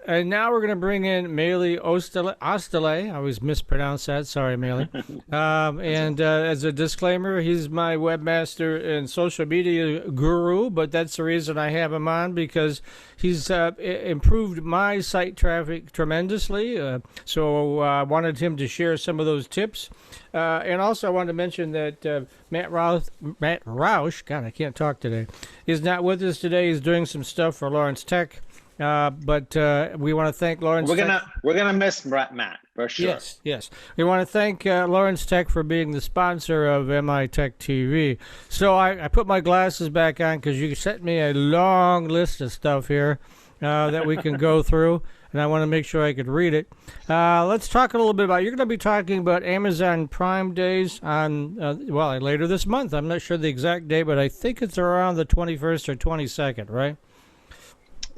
And now we're going to bring in Melih Oztalay. I always mispronounce that. Sorry, Melih. And as a disclaimer, he's my webmaster and social media guru, but that's the reason I have him on because he's improved my site traffic tremendously. So I wanted him to share some of those tips. And also I wanted to mention that Matt Roush, God, I can't talk today, is not with us today. He's doing some stuff for Lawrence Tech. But we want to thank Lawrence. We're gonna miss Matt for sure. Yes, yes. We want to thank Lawrence Tech for being the sponsor of MITech TV. So I put my glasses back on because you sent me a long list of stuff here that we can go through, and I want to make sure I could read it. Let's talk a little bit about. You're going to be talking about Amazon Prime Days on later this month. I'm not sure the exact date, but I think it's around the 21st or 22nd, right?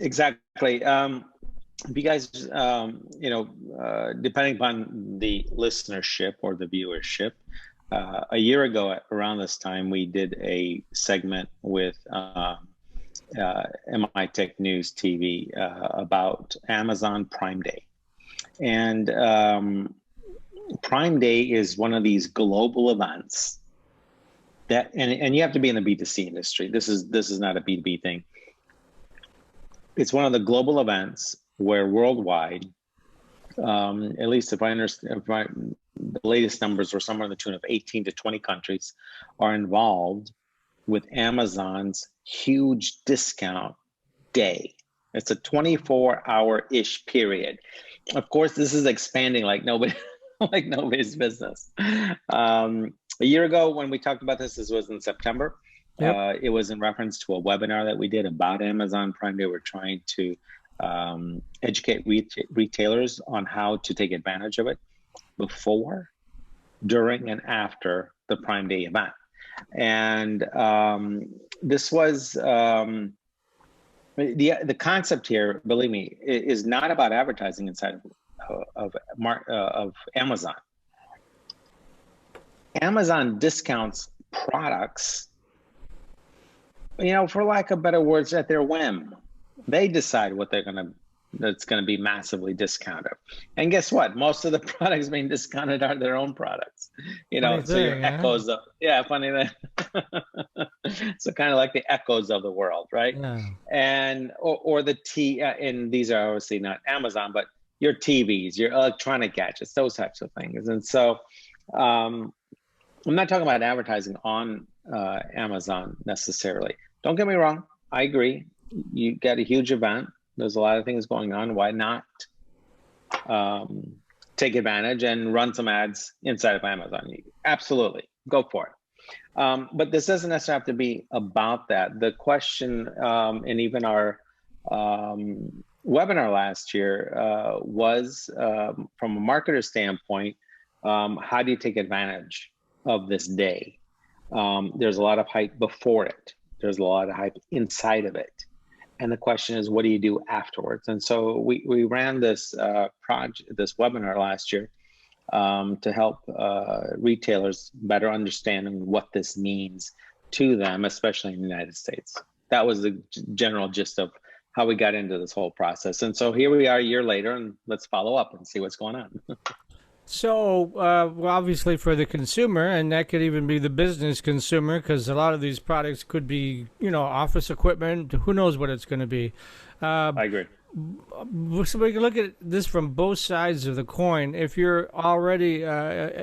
Exactly. If you guys, depending upon the listenership or the viewership, a year ago around this time, we did a segment with MITech News TV about Amazon Prime Day. And Prime Day is one of these global events that, and you have to be in the B2C industry. This is not a B2B thing. It's one of the global events where worldwide, at least if I understand, the latest numbers are somewhere in the tune of 18 to 20 countries are involved with Amazon's huge discount day. It's a 24-hour-ish period. Of course, this is expanding like nobody's business. A year ago, when we talked about this was in September. Yep. It was in reference to a webinar that we did about Amazon Prime Day. We're trying to educate retailers on how to take advantage of it before, during, and after the Prime Day event. And this was the concept here. Believe me, is not about advertising inside of Amazon. Amazon discounts products, for lack of better words, at their whim. They decide what that's gonna be massively discounted. And guess what? Most of the products being discounted are their own products. So your echoes of, funny that. So kind of like the echoes of the world, right? Yeah. And or the and these are obviously not Amazon, but your TVs, your electronic gadgets, those types of things. And so I'm not talking about advertising on Amazon necessarily. Don't get me wrong. I agree. You get a huge event. There's a lot of things going on. Why not take advantage and run some ads inside of Amazon? Absolutely. Go for it. But this doesn't necessarily have to be about that. The question, and even our webinar last year was from a marketer standpoint, how do you take advantage of this day? There's a lot of hype before it. There's a lot of hype inside of it. And the question is, what do you do afterwards? And so we ran this this webinar last year to help retailers better understand what this means to them, especially in the United States. That was the general gist of how we got into this whole process. And so here we are a year later, and let's follow up and see what's going on. So, obviously for the consumer, and that could even be the business consumer, because a lot of these products could be, office equipment. Who knows what it's going to be? I agree. So we can look at this from both sides of the coin. If you're already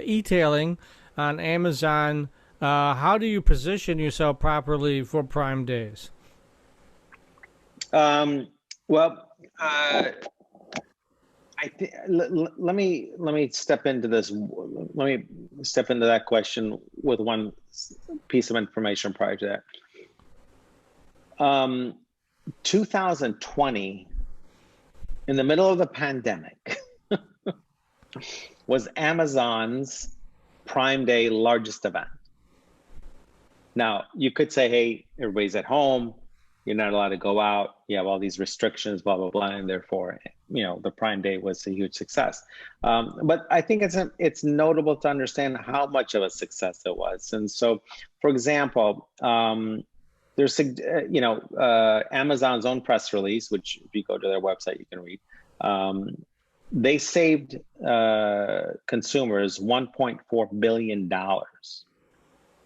e-tailing on Amazon, how do you position yourself properly for Prime Days? Let me step into this. Let me step into that question with one piece of information prior to that. 2020, in the middle of the pandemic, was Amazon's Prime Day largest event. Now, you could say, hey, everybody's at home. You're not allowed to go out. You have all these restrictions, blah, blah, blah. And therefore, the Prime Day was a huge success. But I think it's notable to understand how much of a success it was. And so, for example, Amazon's own press release, which if you go to their website, you can read. They saved consumers $1.4 billion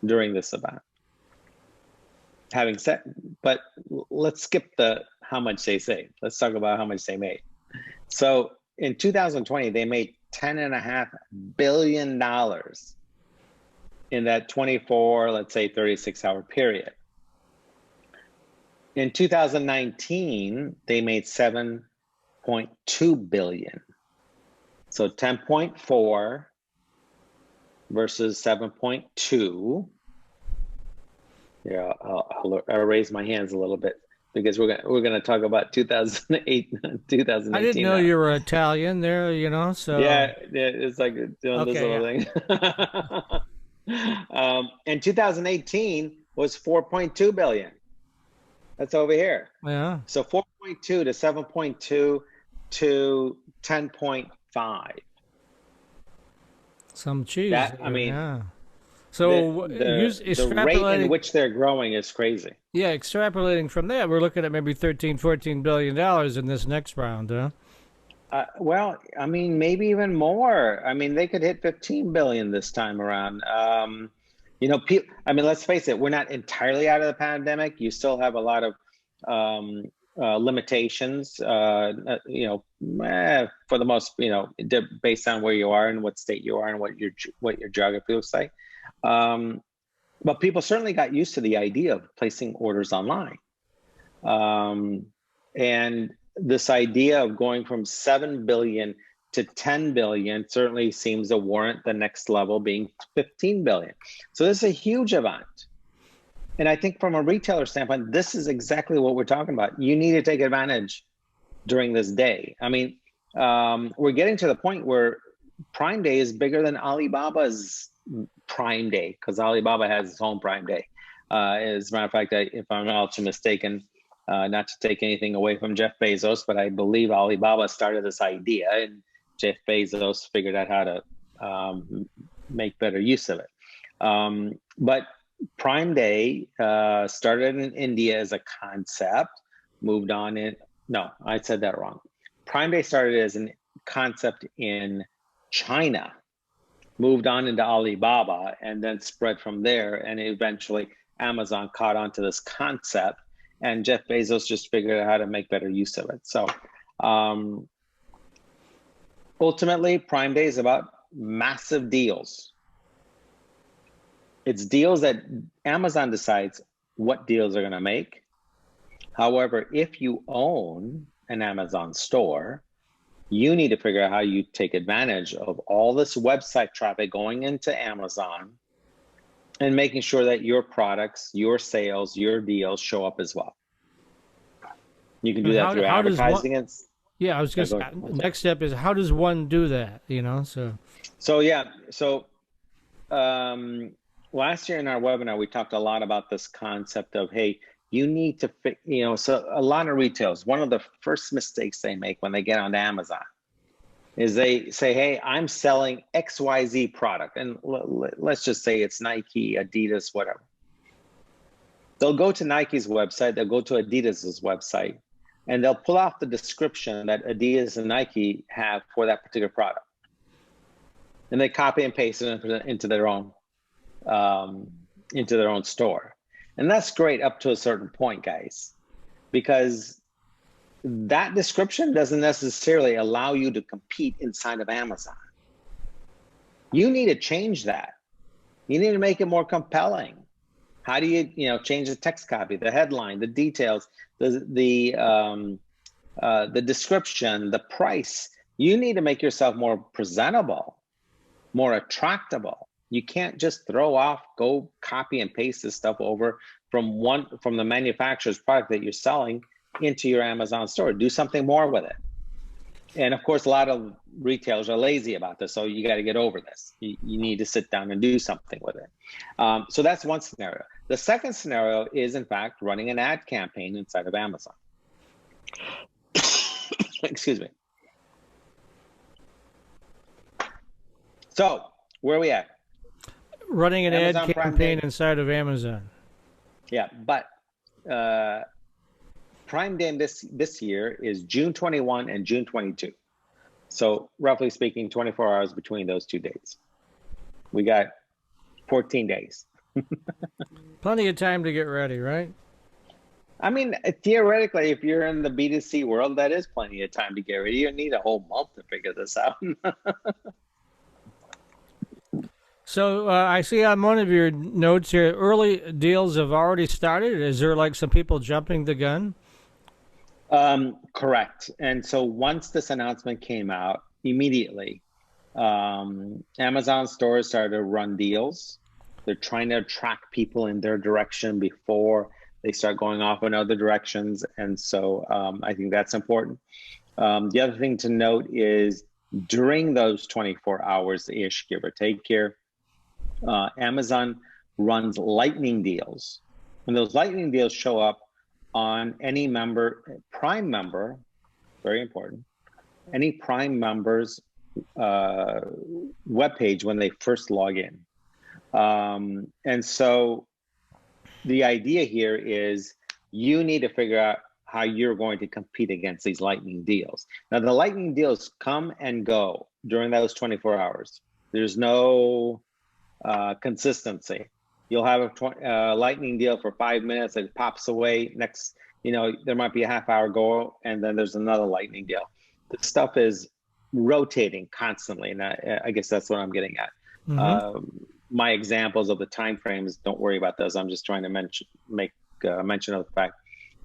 during this event. Having said, but let's skip the how much they saved. Let's talk about how much they made. So in 2020, they made $10.5 billion in that 24, let's say 36-hour period. In 2019, they made 7.2 billion. So 10.4 versus 7.2. Yeah, I'll raise my hands a little bit because we're gonna talk about 2008, 2018. I didn't know you were Italian there, so. Yeah, it's like doing this little thing. And 2018 was 4.2 billion. That's over here. Yeah. So 4.2 to 7.2 to 10.5. Some cheese. Yeah. So the rate in which they're growing is crazy. Yeah, extrapolating from that, we're looking at maybe $13-14 billion in this next round, huh? Well, I mean, maybe even more. I mean, they could hit 15 billion this time around. Let's face it, we're not entirely out of the pandemic. You still have a lot of limitations, for the most, based on where you are and what state you are and what your geography looks like. But people certainly got used to the idea of placing orders online. And this idea of going from 7 billion to 10 billion certainly seems to warrant the next level being 15 billion. So this is a huge event. And I think from a retailer standpoint, this is exactly what we're talking about. You need to take advantage during this day. I mean, we're getting to the point where Prime Day is bigger than Alibaba's Prime Day, because Alibaba has its own Prime Day. As a matter of fact, if I'm not mistaken, not to take anything away from Jeff Bezos, but I believe Alibaba started this idea and Jeff Bezos figured out how to make better use of it. But Prime Day started in India as a concept, moved on in, no, I said that wrong. Prime Day started as a concept in China, moved on into Alibaba, and then spread from there. And eventually Amazon caught on to this concept, and Jeff Bezos just figured out how to make better use of it. So ultimately, Prime Day is about massive deals. It's deals that Amazon decides what deals they're going to make. However, if you own an Amazon store, you need to figure out how you take advantage of all this website traffic going into Amazon and making sure that your products, your sales, your deals show up as well. You can do that through advertising. Yeah, I was going to say, next step is how does one do that, So last year in our webinar, we talked a lot about this concept of, hey, you need to, so a lot of retailers, one of the first mistakes they make when they get onto Amazon is they say, hey, I'm selling XYZ product. And let's just say it's Nike, Adidas, whatever. They'll go to Nike's website, they'll go to Adidas's website, and they'll pull off the description that Adidas and Nike have for that particular product. And they copy and paste it into their own store. And that's great up to a certain point, guys, because that description doesn't necessarily allow you to compete inside of Amazon. You need to change that. You need to make it more compelling. How do you, change the text copy, the headline, the details, the description, the price? You need to make yourself more presentable, more attractable. You can't just go copy and paste this stuff over from the manufacturer's product that you're selling into your Amazon store. Do something more with it. And of course, a lot of retailers are lazy about this, so you got to get over this. You need to sit down and do something with it. So that's one scenario. The second scenario is, in fact, running an ad campaign inside of Amazon. Excuse me. So where are we at? Running an ad campaign inside of Amazon. Yeah, but Prime Day this year is June 21 and June 22. So roughly speaking, 24 hours between those two dates. We got 14 days. Plenty of time to get ready, right? I mean, theoretically, if you're in the B2C world, that is plenty of time to get ready. You don't need a whole month to figure this out. So I see on one of your notes here, early deals have already started. Is there like some people jumping the gun? Correct. And so once this announcement came out, immediately, Amazon stores started to run deals. They're trying to attract people in their direction before they start going off in other directions. And so I think that's important. The other thing to note is during those 24 hours-ish, give or take here, Amazon runs lightning deals. And those lightning deals show up on any Prime member, very important, any Prime member's webpage when they first log in. And so the idea here is you need to figure out how you're going to compete against these lightning deals. Now, the lightning deals come and go during those 24 hours. There's no consistency. You'll have a lightning deal for 5 minutes, it pops away. Next, there might be a half-hour goal, and then there's another lightning deal. This stuff is rotating constantly, and I guess that's what I'm getting at. My examples of the time frames, don't worry about those. I'm just trying to make mention of the fact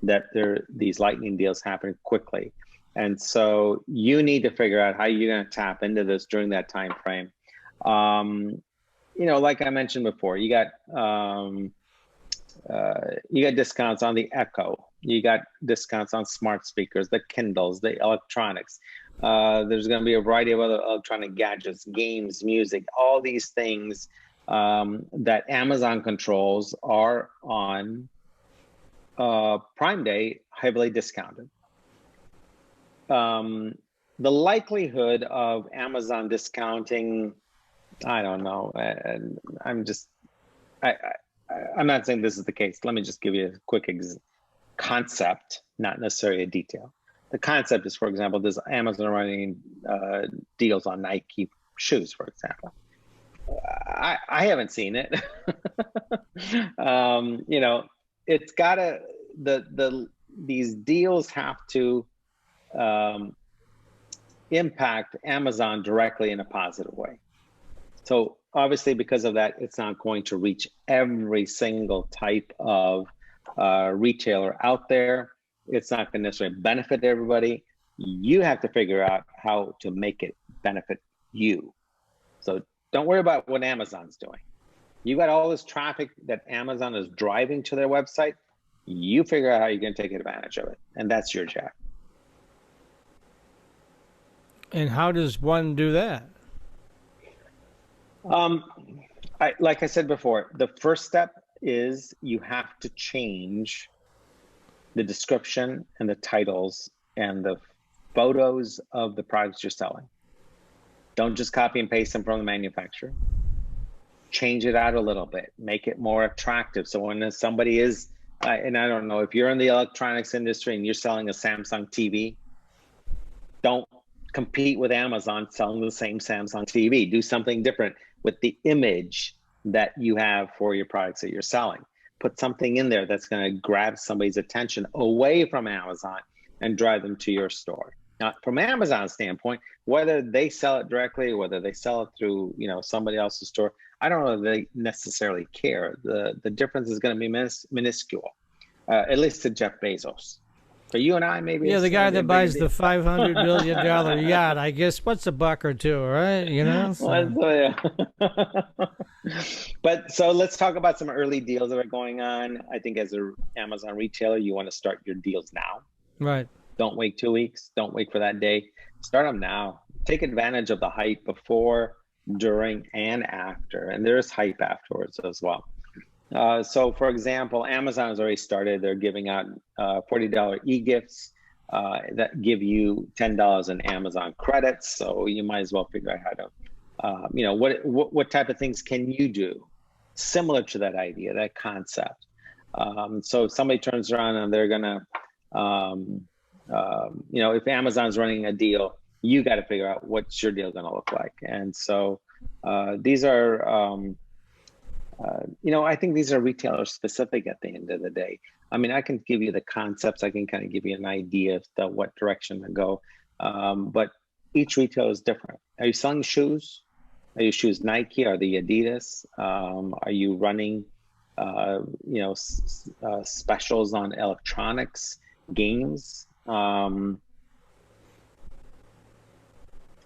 that these lightning deals happen quickly, and so you need to figure out how you're going to tap into this during that time frame. Like I mentioned before, you got discounts on the Echo. You got discounts on smart speakers, the Kindles, the electronics. There's going to be a variety of other electronic gadgets, games, music, all these things that Amazon controls are on Prime Day heavily discounted. The likelihood of Amazon discounting, I don't know. And I'm not saying this is the case. Let me just give you a quick concept, not necessarily a detail. The concept is, for example, there's Amazon running deals on Nike shoes, for example. I haven't seen it. It's gotta, these deals have to impact Amazon directly in a positive way. So obviously, because of that, it's not going to reach every single type of retailer out there. It's not going to necessarily benefit everybody. You have to figure out how to make it benefit you. So don't worry about what Amazon's doing. You got all this traffic that Amazon is driving to their website. You figure out how you're going to take advantage of it. And that's your job. And how does one do that? Like I said before, the first step is you have to change the description and the titles and the photos of the products you're selling. Don't just copy and paste them from the manufacturer. Change it out a little bit, make it more attractive. So when somebody is, and I don't know, if you're in the electronics industry and you're selling a Samsung TV, don't compete with Amazon selling the same Samsung TV. Do something different with the image that you have for your products that you're selling. Put something in there that's going to grab somebody's attention away from Amazon and drive them to your store. Now, from Amazon's standpoint, whether they sell it directly, whether they sell it through somebody else's store, I don't know if they necessarily care. The difference is going to be minuscule, at least to Jeff Bezos. For you and I, maybe. Yeah, the guy that buys the $500 million yacht, I guess, what's a buck or two, right? So. But so let's talk about some early deals that are going on. I think as an Amazon retailer, you want to start your deals now. Right. Don't wait 2 weeks. Don't wait for that day. Start them now. Take advantage of the hype before, during, and after. And there's hype afterwards as well. So for example, Amazon has already started. They're giving out $40 e-gifts that give you $10 in Amazon credits. So you might as well figure out how to, what type of things can you do similar to that idea, that concept. So if somebody turns around and they're gonna, if Amazon's running a deal, you got to figure out what's your deal gonna look like. And so these are, I think these are retailer specific at the end of the day. I mean, I can give you the concepts. I can kind of give you an idea of what direction to go. But each retailer is different. Are you selling shoes? Are your shoes Nike? Are they Adidas? Are you running, specials on electronics, games?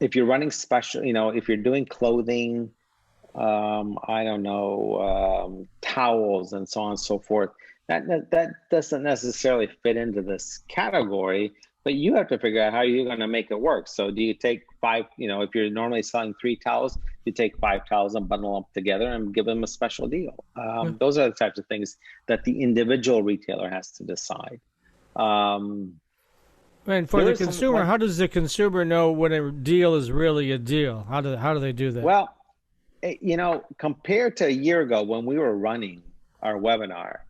If you're running special, if you're doing clothing, I don't know, towels and so on and so forth, that doesn't necessarily fit into this category, but you have to figure out how you're going to make it work. So do you take five, if you're normally selling 3 towels, you take 5 towels and bundle them together and give them a special deal. Those are the types of things that the individual retailer has to decide. And for the consumer, how does the consumer know when a deal is really a deal? How do they do that? Well, compared to a year ago when we were running our webinar,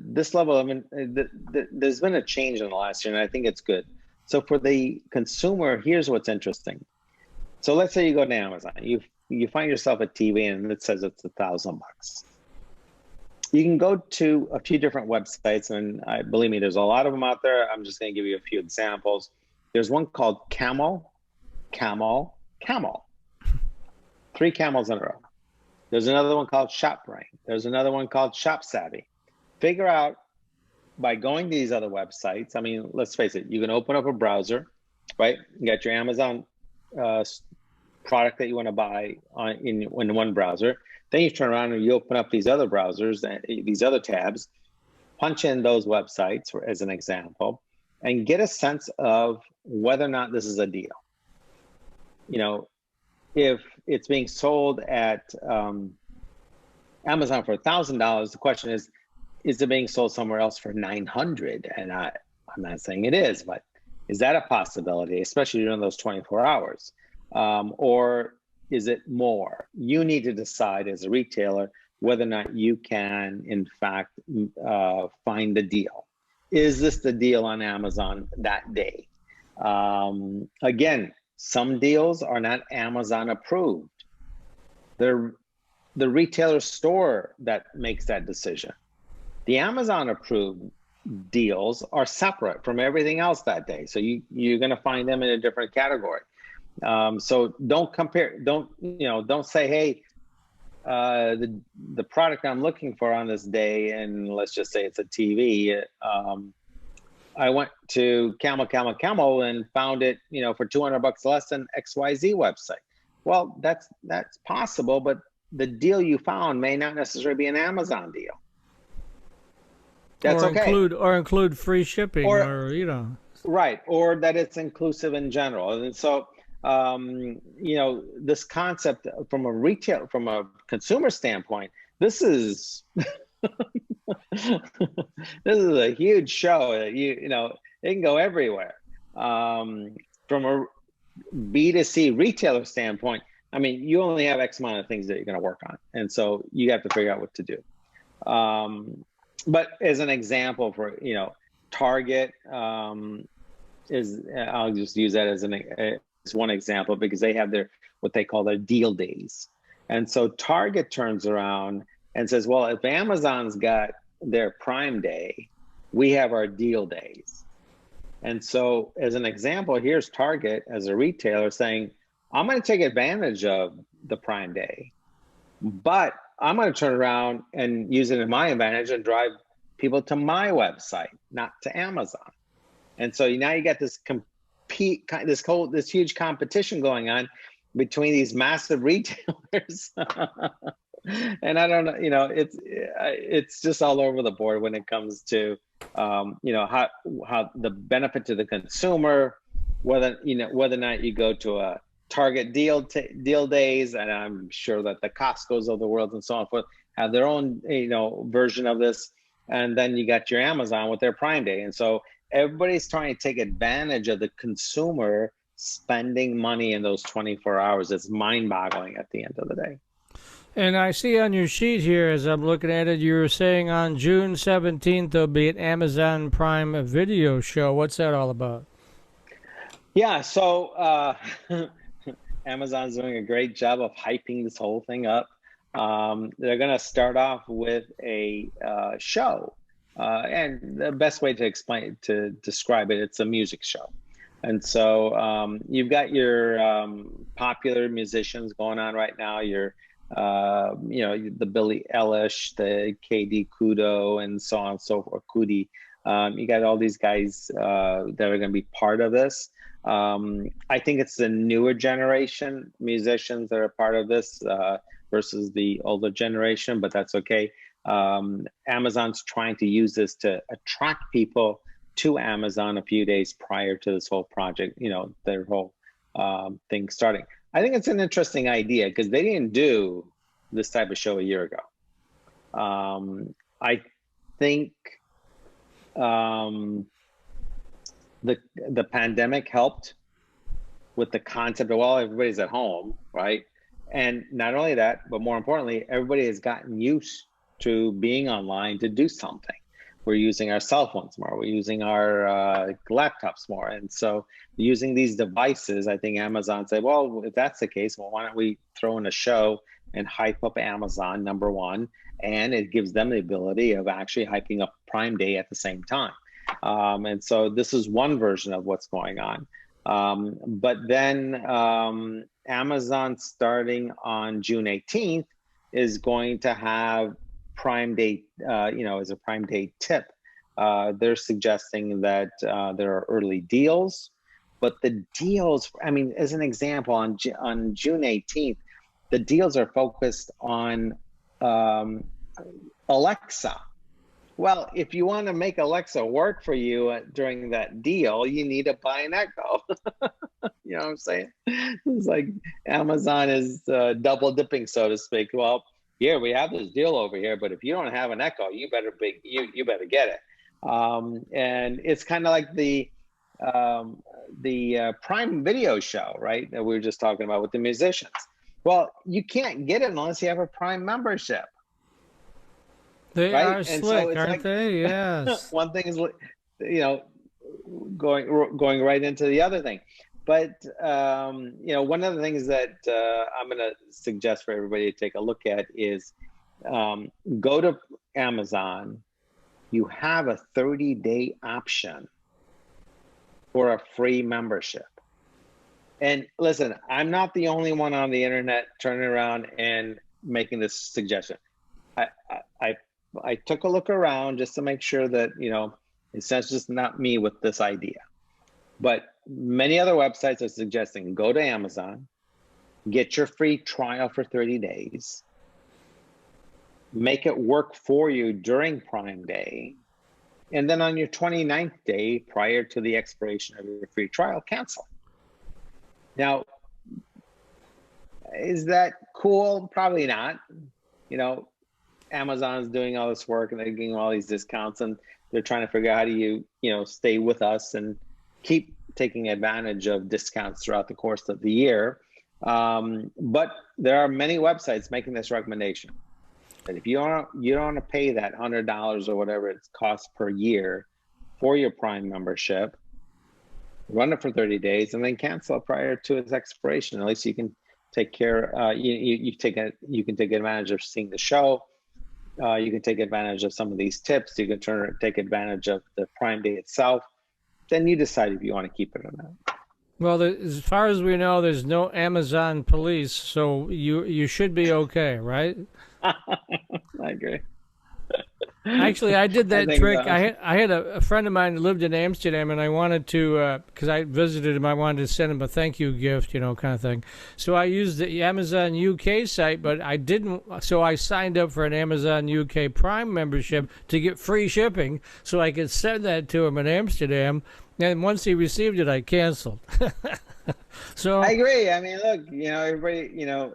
this level of there's been a change in the last year, and I think it's good. So for the consumer, here's what's interesting. So let's say you go to Amazon, you find yourself a TV and it says it's $1,000. You can go to a few different websites, and believe me, there's a lot of them out there. I'm just going to give you a few examples. There's one called Camel. 3 camels in a row. There's another one called ShopBrain. There's another one called ShopSavvy. Figure out by going to these other websites. I mean, let's face it, you can open up a browser, right? You got your Amazon product that you want to buy in one browser. Then you turn around and you open up these other browsers, these other tabs, punch in those websites as an example, and get a sense of whether or not this is a deal. If it's being sold at Amazon for $1,000, the question is it being sold somewhere else for $900? And I'm not saying it is, but is that a possibility, especially during those 24 hours? Or is it more? You need to decide as a retailer whether or not you can, in fact, find the deal. Is this the deal on Amazon that day? Again, some deals are not Amazon approved. They're the retailer store that makes that decision. The Amazon approved deals are separate from everything else that day. So you're going to find them in a different category. So don't compare, don't say, hey, the product I'm looking for on this day, and let's just say it's a TV. I went to Camel and found it, for $200 less than XYZ website. Well, that's possible, but the deal you found may not necessarily be an Amazon deal. That's okay. Or include free shipping, right, or that it's inclusive in general. And so, this concept from a consumer standpoint, this is this is a huge show that it can go everywhere. From a B2C retailer standpoint, I mean, you only have X amount of things that you're going to work on, and so you have to figure out what to do. But as an example, for Target is, I'll just use that as one example, because they have what they call their deal days. And so Target turns around and says, well, if Amazon's got their Prime Day, we have our deal days. And so as an example, here's Target as a retailer saying, I'm going to take advantage of the Prime Day, but I'm going to turn around and use it in my advantage and drive people to my website, not to Amazon. And so now you got this huge competition going on between these massive retailers. And I don't know, it's just all over the board when it comes to, how the benefit to the consumer, whether or not you go to a Target deal days, and I'm sure that the Costco's of the world and so on forth have their own version of this, and then you got your Amazon with their Prime Day, and so everybody's trying to take advantage of the consumer spending money in those 24 hours. It's mind-boggling at the end of the day. And I see on your sheet here, as I'm looking at it, you were saying on June 17th there'll be an Amazon Prime video show. What's that all about? Yeah, so Amazon's doing a great job of hyping this whole thing up. They're going to start off with a show, and the best way to describe it, it's a music show. And so you've got your popular musicians going on right now. Your the Billie Eilish, the KD Kudo, and so on and so forth. Kudi. You got all these guys that are going to be part of this. I think it's the newer generation musicians that are part of this versus the older generation, but that's okay. Amazon's trying to use this to attract people to Amazon a few days prior to this whole project, their whole thing starting. I think it's an interesting idea because they didn't do this type of show a year ago. I think the pandemic helped with the concept of, well, everybody's at home, right? And not only that, but more importantly, everybody has gotten used to being online to do something. We're using our cell phones more. We're using our laptops more. And so using these devices, I think Amazon said, well, if that's the case, well, why don't we throw in a show and hype up Amazon, number one, and it gives them the ability of actually hyping up Prime Day at the same time. And so this is one version of what's going on. But then Amazon starting on June 18th is going to have Prime Day, as a Prime Day tip. They're suggesting that there are early deals, but the deals, I mean, as an example, on June 18th, the deals are focused on Alexa. Well, if you want to make Alexa work for you during that deal, you need to buy an Echo. You know what I'm saying? It's like Amazon is double dipping, so to speak. Well, here we have this deal over here, but if you don't have an Echo, you better get it. And it's kind of like the Prime Video show, right? That we were just talking about with the musicians. Well, you can't get it unless you have a Prime membership. They right? are And slick, so it's aren't like they? Yes. one thing is, going right into the other thing. But one of the things that I'm going to suggest for everybody to take a look at is go to Amazon. You have a 30-day option for a free membership. And listen, I'm not the only one on the internet turning around and making this suggestion. I took a look around just to make sure that, it's just not me with this idea. But many other websites are suggesting go to Amazon, get your free trial for 30 days, make it work for you during Prime Day, and then on your 29th day, prior to the expiration of your free trial, cancel. Now, is that cool? Probably not. Amazon's doing all this work and they're getting all these discounts and they're trying to figure out how do you stay with us and keep taking advantage of discounts throughout the course of the year. But there are many websites making this recommendation that if you don't want to pay that $100 or whatever it costs per year for your Prime membership, run it for 30 days and then cancel it prior to its expiration. At least you can take care. You can take advantage of seeing the show. You can take advantage of some of these tips. You can take advantage of the Prime Day itself. Then you decide if you want to keep it or not. Well, as far as we know, there's no Amazon police, so you should be okay, right? I agree. Actually, I did that trick. So. I had a friend of mine who lived in Amsterdam, and I wanted to, because I visited him, I wanted to send him a thank you gift, kind of thing. So I used the Amazon UK site, but I didn't. So I signed up for an Amazon UK Prime membership to get free shipping, so I could send that to him in Amsterdam. And once he received it, I canceled. So I agree. I mean, look,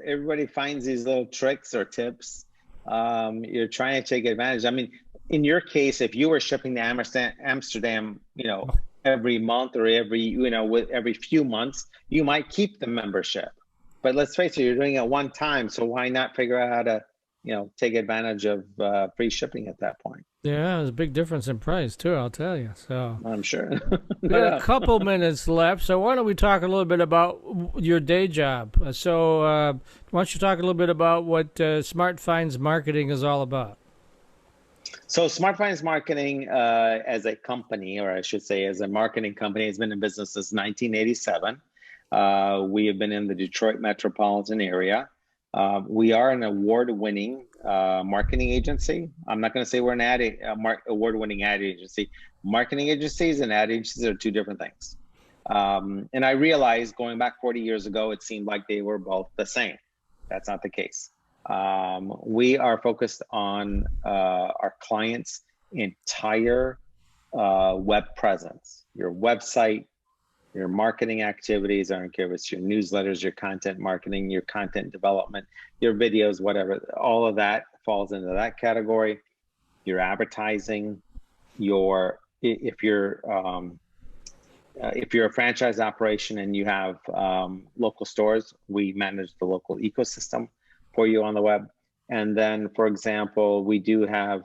everybody finds these little tricks or tips. You're trying to take advantage. I mean, in your case, if you were shipping to Amsterdam, every month or every few months, you might keep the membership. But let's face it, you're doing it one time, so why not figure out how to, take advantage of free shipping at that point? Yeah, there's a big difference in price too, I'll tell you. So I'm sure. we No, got a no. couple minutes left, so why don't we talk a little bit about your day job? Why don't you talk a little bit about what Smart Finds Marketing is all about? So Smart Finance Marketing, as a company, or I should say, as a marketing company, has been in business since 1987. We have been in the Detroit metropolitan area. We are an award-winning marketing agency. I'm not going to say we're an award-winning ad agency. Marketing agencies and ad agencies are two different things. And I realized going back 40 years ago, it seemed like they were both the same. That's not the case. We are focused on our clients' entire web presence, your website, your marketing activities. I don't care if it's your newsletters, your content marketing, your content development, your videos, whatever. All of that falls into that category. Your advertising, if you're a franchise operation and you have local stores, we manage the local ecosystem for you on the web. And then, for example, we do have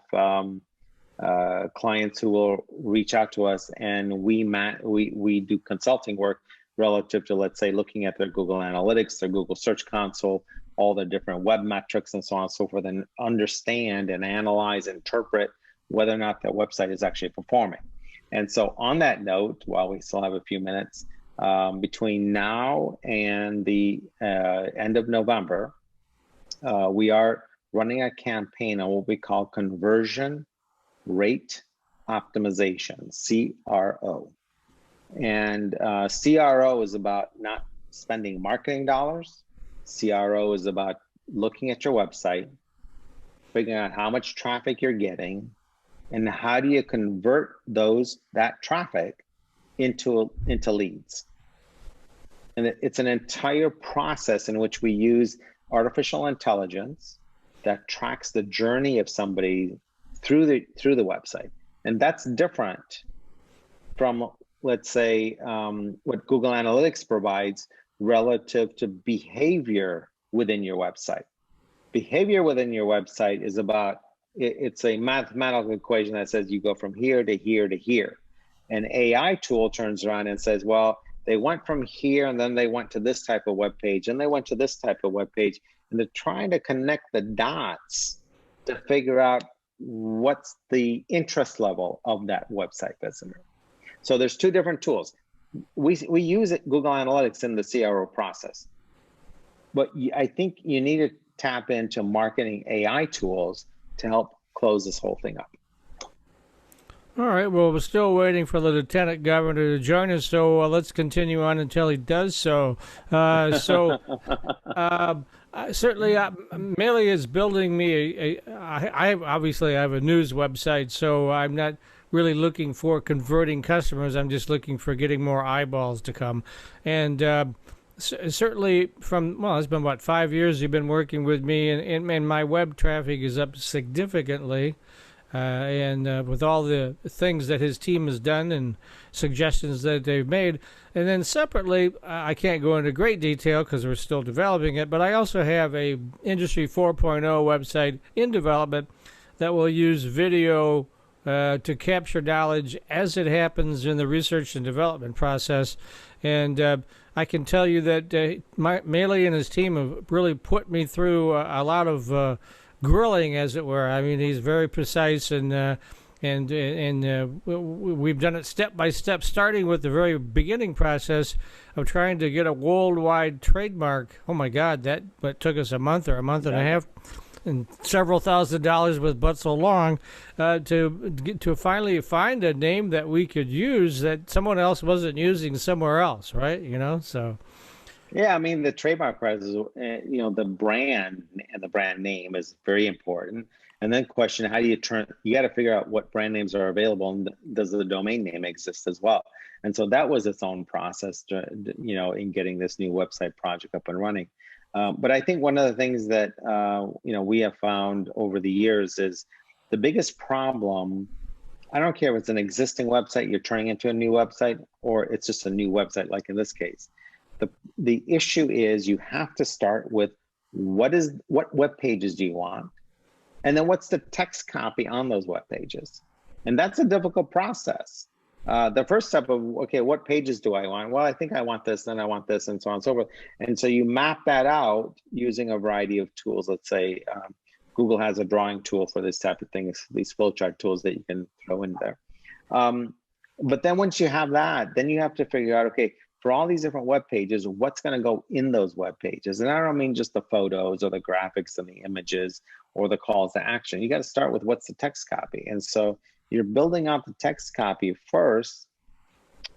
clients who will reach out to us, and we do consulting work relative to, let's say, looking at their Google Analytics, their Google Search Console, all the different web metrics and so on and so forth, and understand and analyze, interpret whether or not their website is actually performing. And so on that note, while we still have a few minutes, between now and the end of November, we are running a campaign on what we call conversion rate optimization, CRO. And CRO is about not spending marketing dollars. CRO is about looking at your website, figuring out how much traffic you're getting, and how do you convert that traffic into leads. And it's an entire process in which we use artificial intelligence that tracks the journey of somebody through the website. And that's different from, let's say, what Google Analytics provides relative to behavior within your website. Behavior within your website is it's a mathematical equation that says you go from here to here to here. An AI tool turns around and says, well, they went from here and then they went to this type of web page and they went to this type of web page, and they're trying to connect the dots to figure out what's the interest level of that website visitor. So there's two different tools. We use Google Analytics in the CRO process, but I think you need to tap into marketing AI tools to help close this whole thing up. All right. Well, we're still waiting for the lieutenant governor to join us, so let's continue on until he does so. Certainly, Melih is building me I obviously have a news website, so I'm not really looking for converting customers. I'm just looking for getting more eyeballs to come. And certainly it's been about 5 years you've been working with me, and my web traffic is up significantly. And with all the things that his team has done and suggestions that they've made. And then separately, I can't go into great detail because we're still developing it, but I also have a Industry 4.0 website in development that will use video to capture knowledge as it happens in the research and development process. And I can tell you that Melih and his team have really put me through a lot of grilling, as it were. I mean, he's very precise, and we've done it step by step, starting with the very beginning process of trying to get a worldwide trademark. Oh my God, that took us a month or a month and a half, and several $1,000s with but so long to finally find a name that we could use that someone else wasn't using somewhere else, right? So. Yeah, I mean, the trademark prices, the brand and the brand name is very important. And then question, how do you you got to figure out what brand names are available, and does the domain name exist as well? And so that was its own process, in getting this new website project up and running. But I think one of the things that, we have found over the years is the biggest problem. I don't care if it's an existing website you're turning into a new website, or it's just a new website, like in this case. The issue is you have to start with what web pages do you want? And then what's the text copy on those web pages? And that's a difficult process. The first step of, okay, what pages do I want? Well, I think I want this, then I want this, and so on and so forth. And so you map that out using a variety of tools. Let's say Google has a drawing tool for this type of thing, these flowchart tools that you can throw in there. But then once you have that, then you have to figure out, okay, for all these different web pages, what's going to go in those web pages? And I don't mean just the photos or the graphics and the images or the calls to action. You got to start with what's the text copy. And so you're building out the text copy first,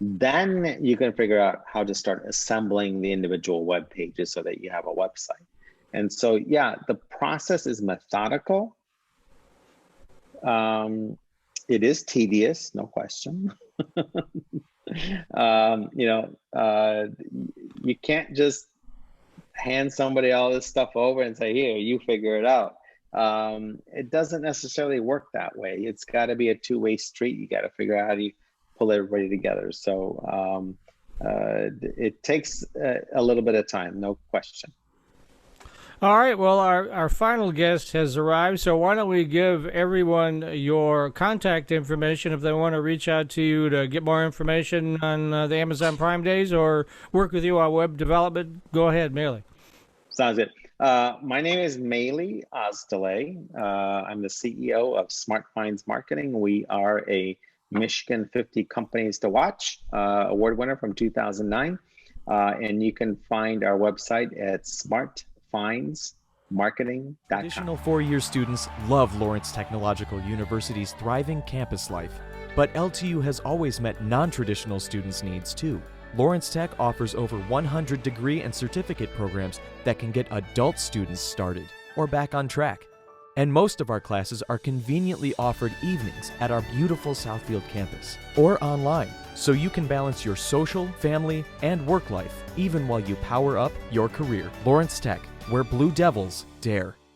then you can figure out how to start assembling the individual web pages so that you have a website. And so, yeah, the process is methodical. It is tedious, no question. You can't just hand somebody all this stuff over and say, here, you figure it out. It doesn't necessarily work that way. It's got to be a two-way street. You got to figure out how you pull everybody together. So it takes a little bit of time, no question. All right, well, our final guest has arrived, so why don't we give everyone your contact information if they want to reach out to you to get more information on the Amazon Prime Days or work with you on web development. Go ahead, Melih. Sounds good. My name is Melih Oztalay. I'm the CEO of Smart Finds Marketing. We are a Michigan 50 Companies to Watch award winner from 2009. And you can find our website at smartfindsmarketing.com. Additional four-year students love Lawrence Technological University's thriving campus life, but LTU has always met non-traditional students' needs too. Lawrence Tech offers over 100 degree and certificate programs that can get adult students started or back on track. And most of our classes are conveniently offered evenings at our beautiful Southfield campus or online, so you can balance your social, family, and work life even while you power up your career. Lawrence Tech, where Blue Devils dare.